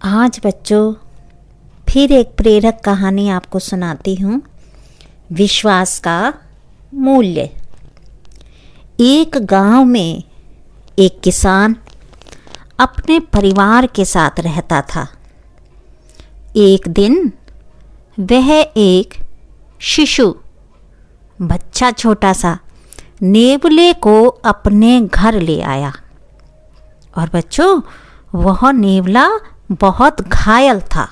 आज बच्चों फिर एक प्रेरक कहानी आपको सुनाती हूँ। विश्वास का मूल्य। एक गांव में एक किसान अपने परिवार के साथ रहता था। एक दिन वह एक शिशु बच्चा छोटा सा नेवले को अपने घर ले आया। और बच्चों वह नेवला बहुत घायल था,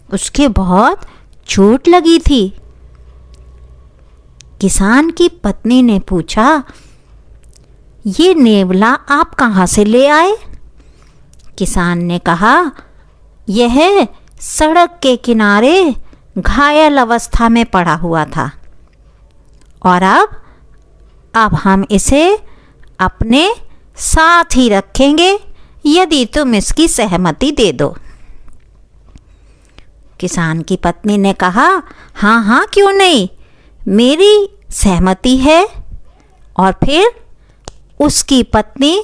उसके बहुत चोट लगी थी। किसान की पत्नी ने पूछा, ये नेवला आप कहाँ से ले आए? किसान ने कहा, यह सड़क के किनारे घायल अवस्था में पड़ा हुआ था और अब हम इसे अपने साथ ही रखेंगे यदि तुम इसकी सहमति दे दो। किसान की पत्नी ने कहा, हाँ हाँ क्यों नहीं, मेरी सहमति है। और फिर उसकी पत्नी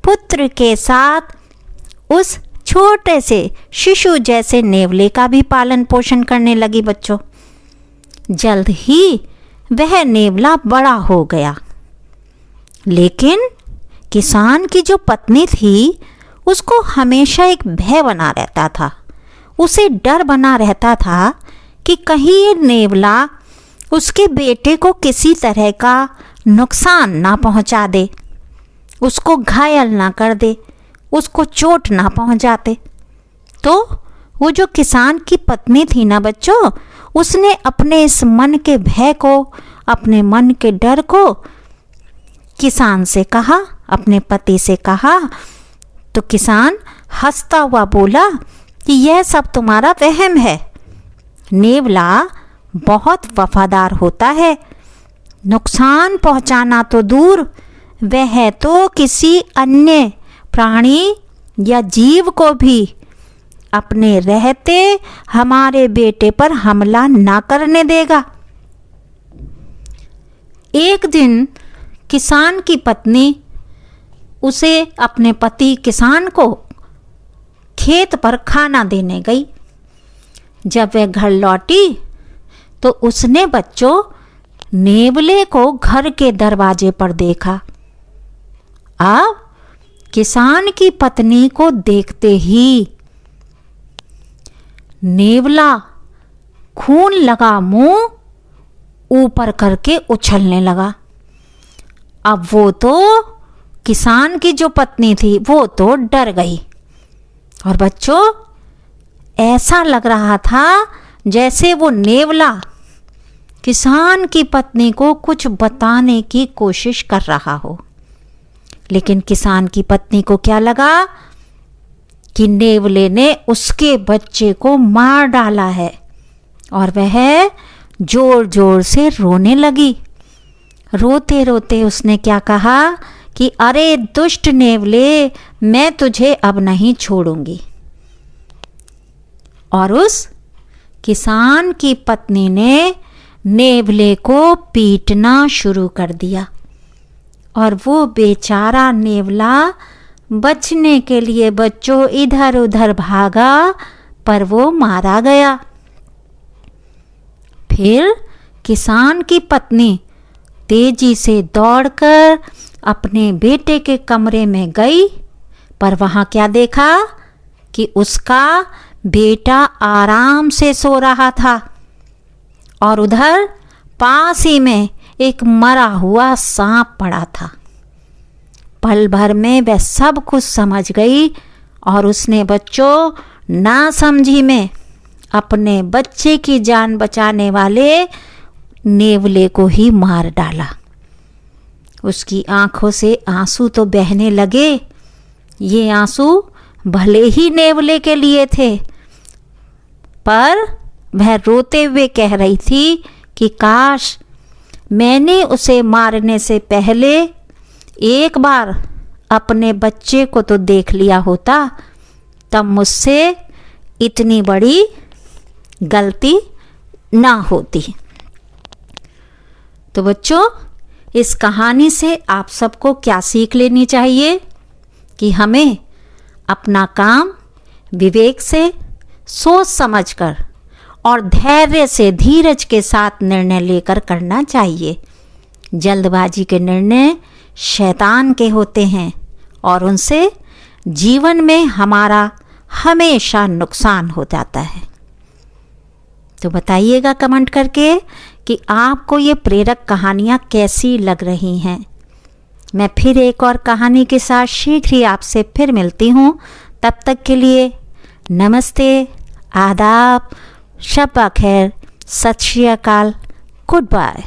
पुत्र के साथ उस छोटे से शिशु जैसे नेवले का भी पालन पोषण करने लगी। बच्चों जल्द ही वह नेवला बड़ा हो गया, लेकिन किसान की जो पत्नी थी उसको हमेशा एक भय बना रहता था। उसे डर बना रहता था कि कहीं ये नेवला उसके बेटे को किसी तरह का नुकसान ना पहुंचा दे, उसको घायल ना कर दे, उसको चोट ना पहुंचाते। तो वो जो किसान की पत्नी थी ना बच्चों, उसने अपने इस मन के भय को, अपने मन के डर को किसान से कहा, अपने पति से कहा। तो किसान हंसता हुआ बोला कि यह सब तुम्हारा वहम है। नेवला बहुत वफादार होता है, नुकसान पहुंचाना तो दूर, वह तो किसी अन्य प्राणी या जीव को भी अपने रहते हमारे बेटे पर हमला ना करने देगा। एक दिन किसान की पत्नी उसे अपने पति किसान को खेत पर खाना देने गई। जब वह घर लौटी तो उसने बच्चों नेवले को घर के दरवाजे पर देखा। अब किसान की पत्नी को देखते ही नेवला खून लगा मुंह ऊपर करके उछलने लगा। अब वो तो किसान की जो पत्नी थी वो तो डर गई। और बच्चों ऐसा लग रहा था जैसे वो नेवला किसान की पत्नी को कुछ बताने की कोशिश कर रहा हो। लेकिन किसान की पत्नी को क्या लगा कि नेवले ने उसके बच्चे को मार डाला है, और वह जोर जोर से रोने लगी। रोते रोते उसने क्या कहा कि अरे दुष्ट नेवले, मैं तुझे अब नहीं छोड़ूंगी। और उस किसान की पत्नी ने नेवले को पीटना शुरू कर दिया, और वो बेचारा नेवला बचने के लिए बच्चों इधर उधर भागा, पर वो मारा गया। फिर किसान की पत्नी तेजी से दौड़कर अपने बेटे के कमरे में गई, पर वहाँ क्या देखा कि उसका बेटा आराम से सो रहा था, और उधर पास ही में एक मरा हुआ सांप पड़ा था। पल भर में वह सब कुछ समझ गई, और उसने बच्चों ना समझी में अपने बच्चे की जान बचाने वाले नेवले को ही मार डाला। उसकी आंखों से आंसू तो बहने लगे। ये आंसू भले ही नेवले के लिए थे, पर वह रोते हुए कह रही थी कि काश मैंने उसे मारने से पहले एक बार अपने बच्चे को तो देख लिया होता, तब मुझसे इतनी बड़ी गलती ना होती। तो बच्चों इस कहानी से आप सबको क्या सीख लेनी चाहिए कि हमें अपना काम विवेक से, सोच समझकर और धैर्य से, धीरज के साथ निर्णय लेकर करना चाहिए। जल्दबाजी के निर्णय शैतान के होते हैं और उनसे जीवन में हमारा हमेशा नुकसान हो जाता है। तो बताइएगा कमेंट करके कि आपको ये प्रेरक कहानियाँ कैसी लग रही हैं। मैं फिर एक और कहानी के साथ शीघ्र ही आपसे फिर मिलती हूँ। तब तक के लिए नमस्ते, आदाब, शब खैर, सत श्री अकाल, गुड बाय।